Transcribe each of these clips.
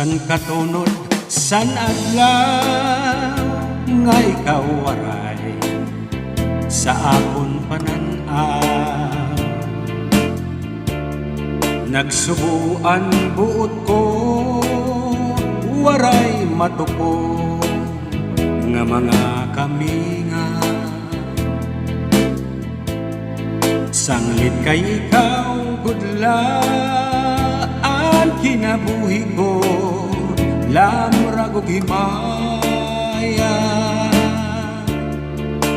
San katunod, san adlaw nga ikaw waray sa akon panan-aw. Nagsubuan buot ko, waray matupo nga mga kaminga. Sanglit kay ikaw gudlaan kinabuhi ko, lamrag og himaya.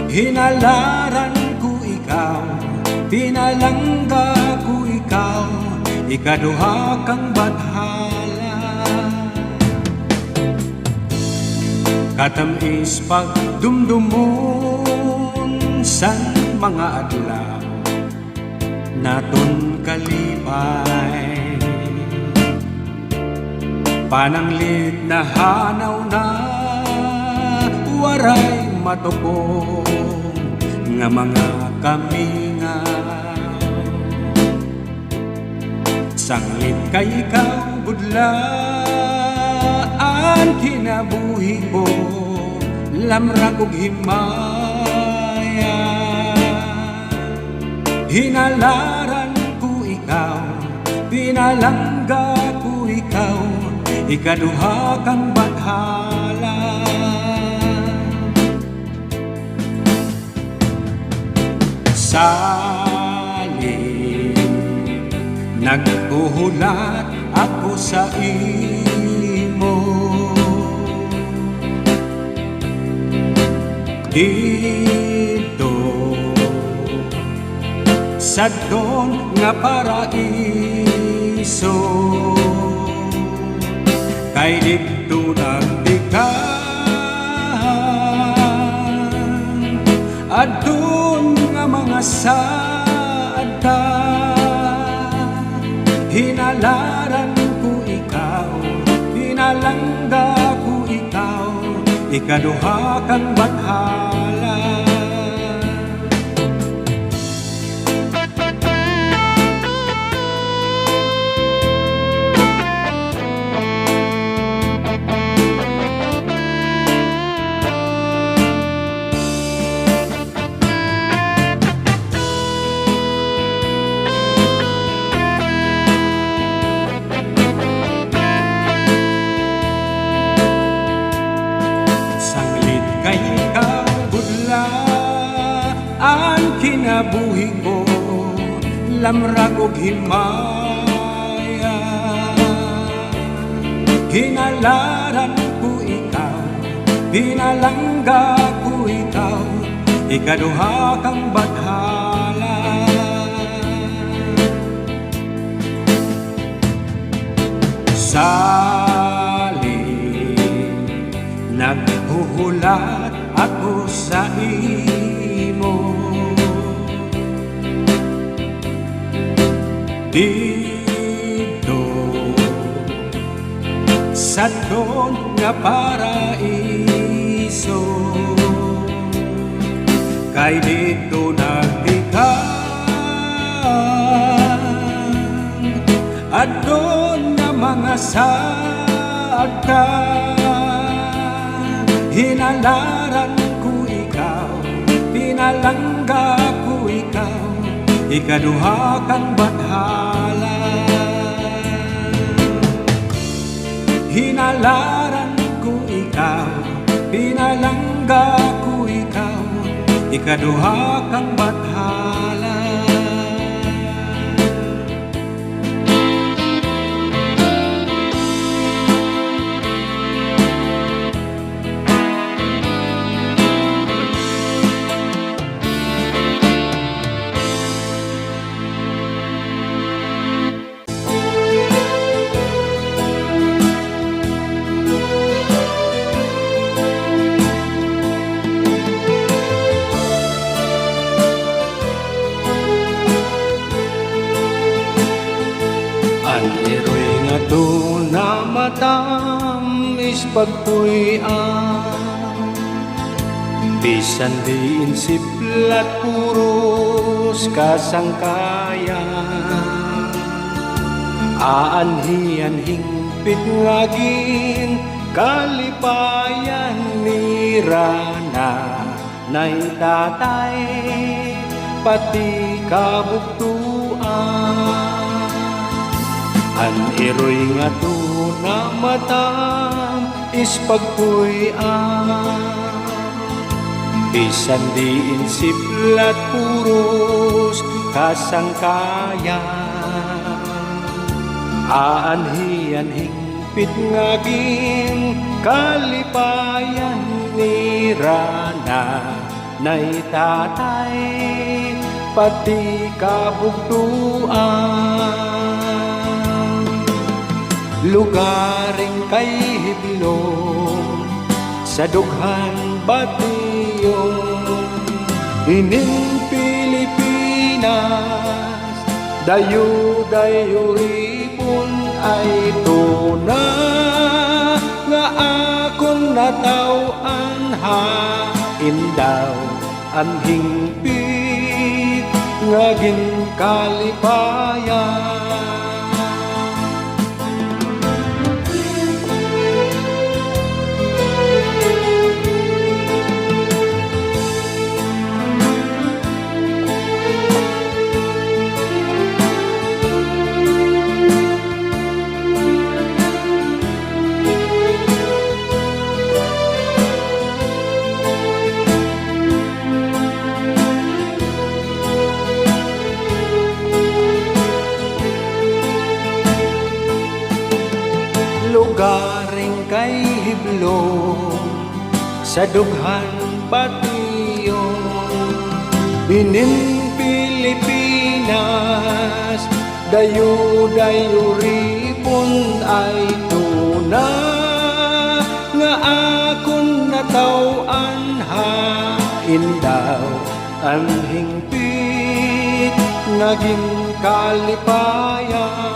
Hinalaran ko ikaw, pinalangga ko ikaw, ikaduha kang badhala. Katamis pagdumdumon san mga adlaw naton kalipay. Pananglit na hanaw na waray matupong nga mga kaminga. Sanglit kay ikaw budlaan kinabuhi ko, lamrag og himaya. Hinalaran ko ikaw, pinalangga ko ikaw, ikaduha kang badhala. Saling nagkuhulat ako sa imo, dito sa doon nga paraiso. Kay dito nagtikan adun nga mga sada. Hinalaran ko ikaw, pinalangga ko ikaw, ikaduha kang badhala. Kay ikaw budlaan kinabuhi ko, lamrag og himaya. Hinalaran ko ikaw, pinalangga ko ikaw, ikaduha kang badhala. Saling naghuhulat ako sa imo, dito sa doon nga paraiso. Kay dito nagtikan adun nga mga sada. Hinalaran ko ikaw, pinalangga ko ikaw, ikaduha kang badhala. Hinalaran ko ikaw, pinalangga ko ikaw, ikaduha kang badhala. Aniroy nga doon na matamis pagpuy-an, bisan diin siplat puros kasangkayan. Aanhi-anhing pitngagin kalipayan ni Rana nay tatay pati kabuktuan an iroy nga to na matam is pagpuyan bisan diin siplat puros kasangkayan aanhi-anhing pitngagin kalipayan ni Rana nay tatay pati kabugtuan lugaring kay hibilong sa dughan batiyong ining Pilipinas dayo-dayo ripon ay tuna nga akong natawan hain daw ang hingpit nga ginkalipayan lugaring kay hiblong sa dughan batiyong inin Pilipinas dayo-dayo ripon ay tuna nga akong natawan hain daw ang hingpit nga ginkalipayan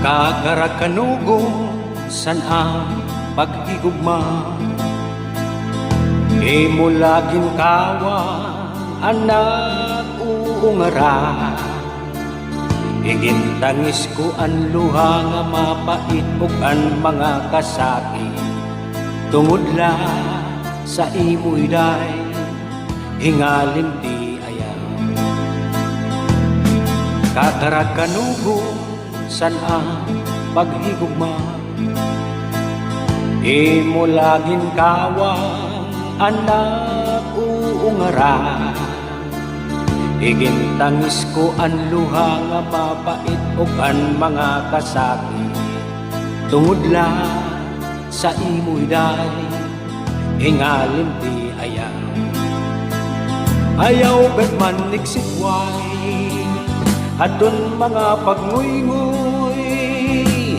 kakarakanugon san ang paghigugma imo laging kawa anak uungara igintangis ko ang luha nga mapait ug ang mga kasaki tungod la sa imo'y day hingalin di ayaw kakarakanugon san ang paghigugma imo laging kawang anak uungara igintangis ko ang luha nga mapait ug ang mga kasaki tungod lang sa imo'y day hingalin di ayaw ayaw bet man niksikway aton mga pagnguy-nguy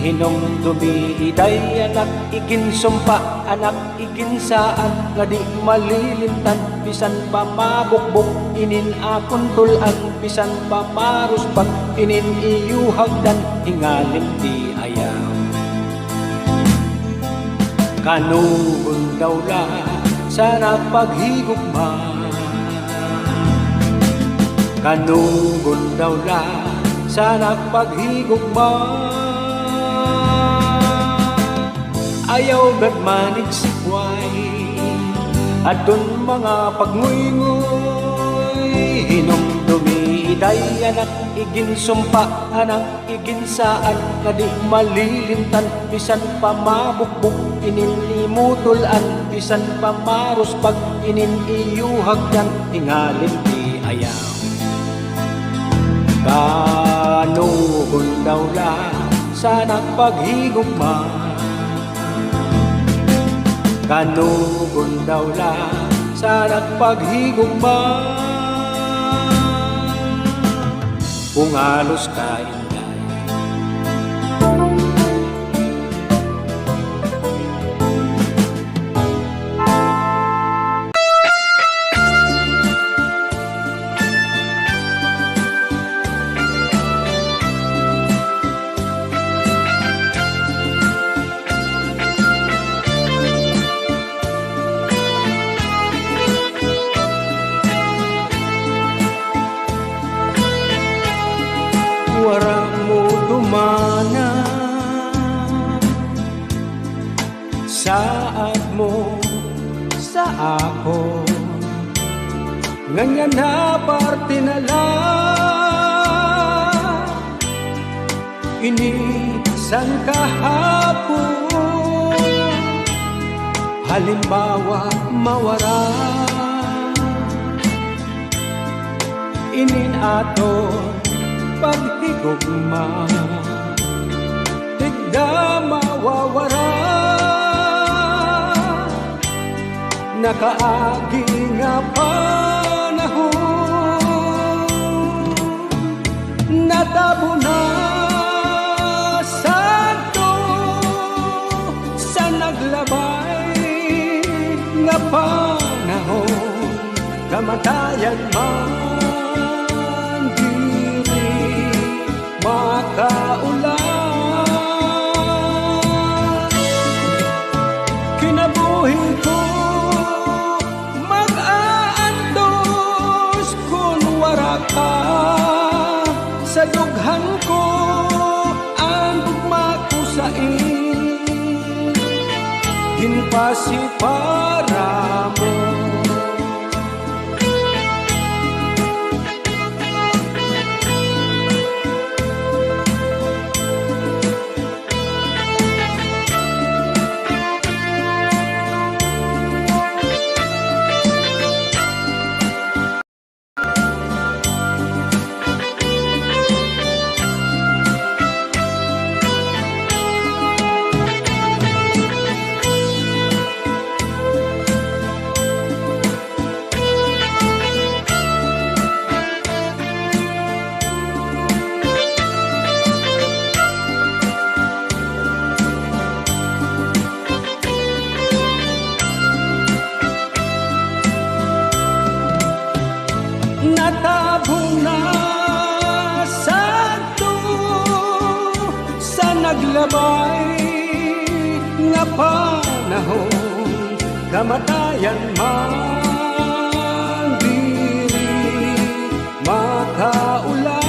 hinom dumiiday anak ikinsumpa anak ikinsaan nga di malilimtan bisan pa mabukbok inin akon tulan bisan pa marusbak inin iyuhagdan hingalin di ayaw kanugon daw la sana paghigugma kanugon daw la sana paghigugma ayaw nagmanig sikway aton mga pagnguy-nguy hinom dumiday anak iginsumpa anang iginsaan nga di malilimtan bisan pa mabukbuk ininlimutulan bisan pa maruspag ininiyuhagdan tingalin ti ayaw kanugon daw lang sa nagpaghigugma kanugon daw lang sa nagpaghigugma kung halos kainday. Wara mo dumana saad mo sa ako ganyan na parte na lang inisan kahapon halimbawa mawara inin aton paghigugma tigda mawawara nakaagi nga panahon natabo na santo sa naglabay nga panahon kamatayan man makaulan kinabuhi ko mag-aantos kung wara ka sa dughan ko ang tugma ko sa ginpasi para mo natabong na santo sa naglabay nga panahon kamatayan man diri makaulan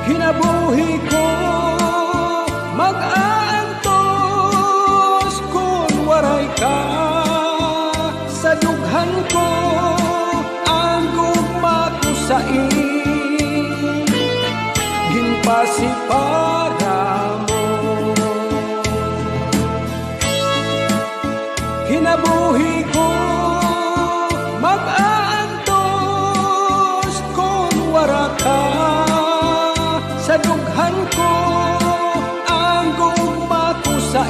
kinabuhi ko mag-aantos kung waray ka sa dughan ko ang gugma ko sa ginpasi para mo kinabuhi ko mag-aantos kung wara ka sa dughan ko ang gugma ko sa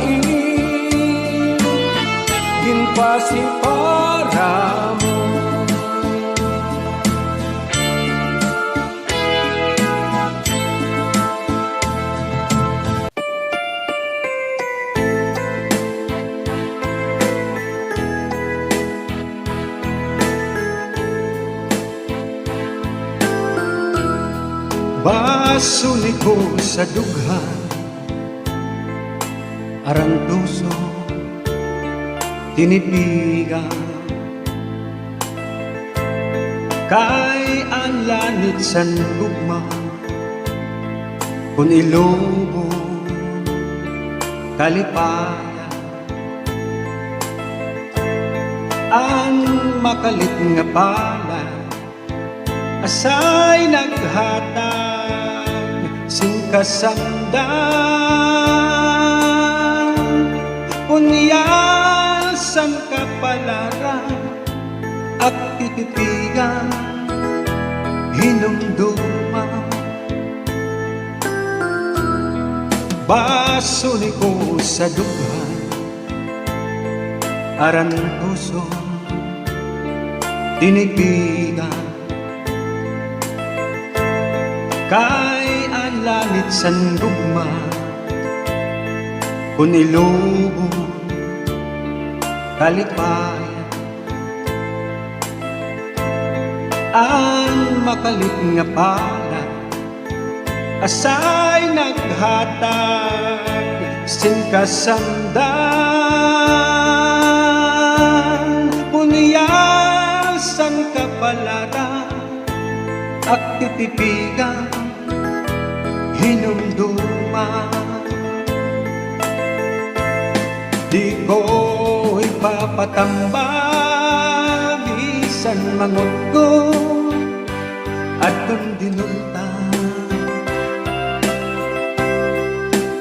ginpasi para mo basuli ko sa dughan arang tuso tinipigan kay ang lanit sa lugma kung ilobo kalipayan ang makalit nga palay asay naghatag singkasamdan kunyasan kapalaran at tititigan hinumduma baso ni ko sa dughan aran puso tinipigan kay ang langit san gugma kung ilubong kalipayan ang makalit nga pala asay naghatag singkasamdan punyasan kapalaran at titipigan hinumduma di ko ipapatambag bisan mangot ko at kung dinulta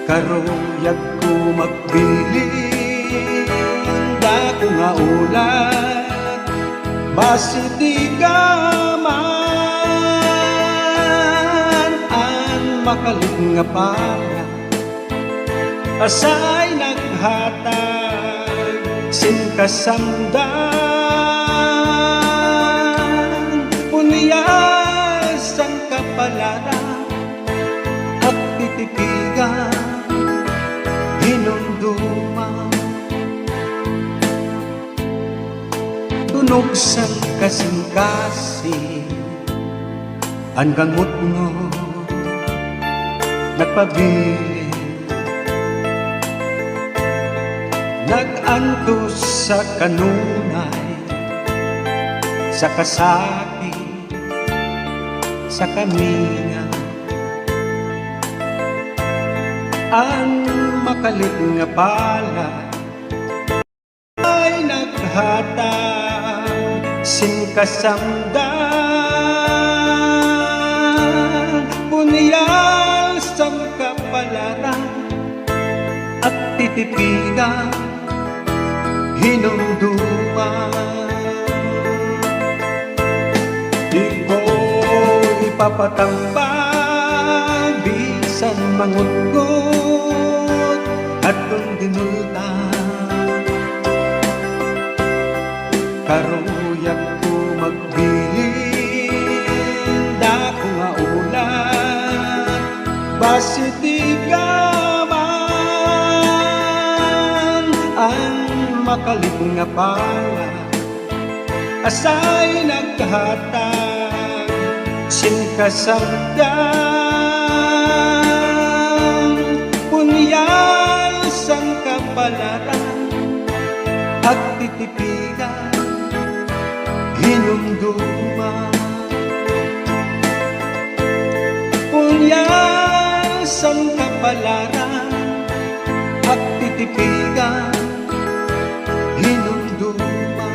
karuyag ko magbilin dako nga ulat basi di ka man ang makalit nga para asay naghatag singkasamdan punyasan kapalaran at titipigan hinumduma tunog sang kasing-kasing hanggang mutno nagpabilin nagantos sa kanunay sa kasaki sa kaminga ang makalit nga pala ay naghatag singkasamdan punyasan kapalaran at titipigan hinumduma di ko ipapatambag bisan mangutgot at kung dinulta karuyag ko magbilin dako nga ulan basi di ka man ang makalit nga pala asay naghatag singkasamdan punyasan kapalaran at titipigan hinumduma punyasan kapalaran at titipigan hinumduma.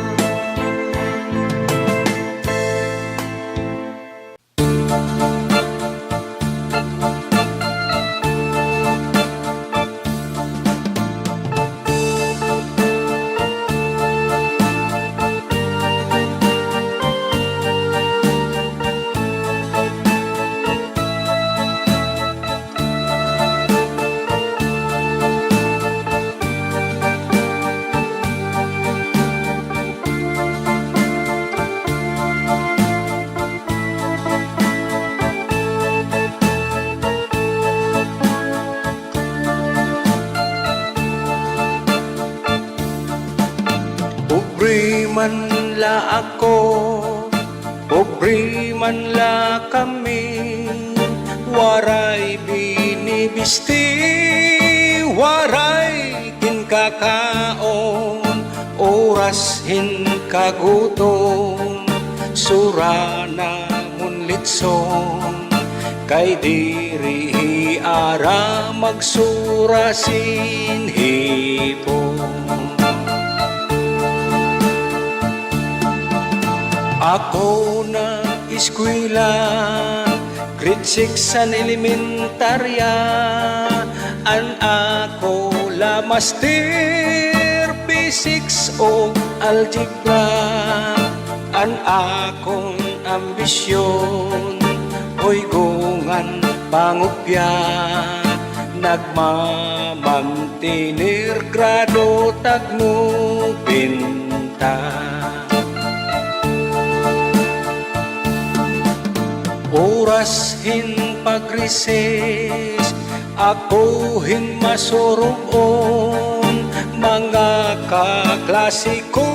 Pobre man la ako, pobre man la kami, waray binibisti, waray kinkakaon, oras hinkagutom, sura na munlitson, kay diri ara magsura sinhipon. Ako na eskwela, grade 6 sa elementarya, an ako la master physics o algebra, an akong ambisyon, hoy gungan pangupya, nagmamantinir grado tagno pinta. Oras hin pagrises, ako hin masuruon, mga kaklasiko,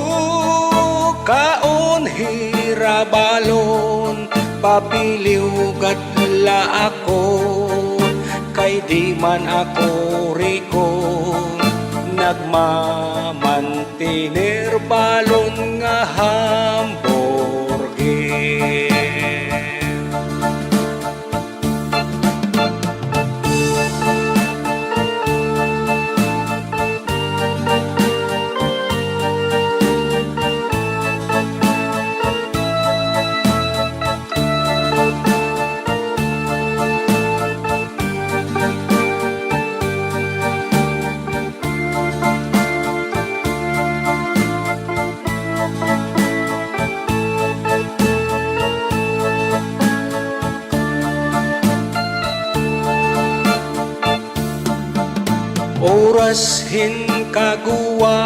kaon hirabalon, papiliw gadla ako, kay di man ako riko, nagmamantinir balon nga hamburger. Oras hin kagua,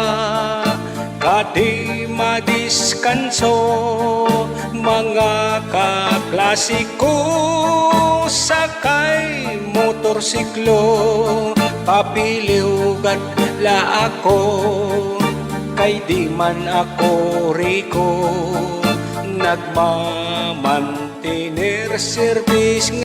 kadi madiskanso, mga kaklasiko, sakay motorsiklo, papiliw gadla ako, kay di man ako riko, nagmamantinir service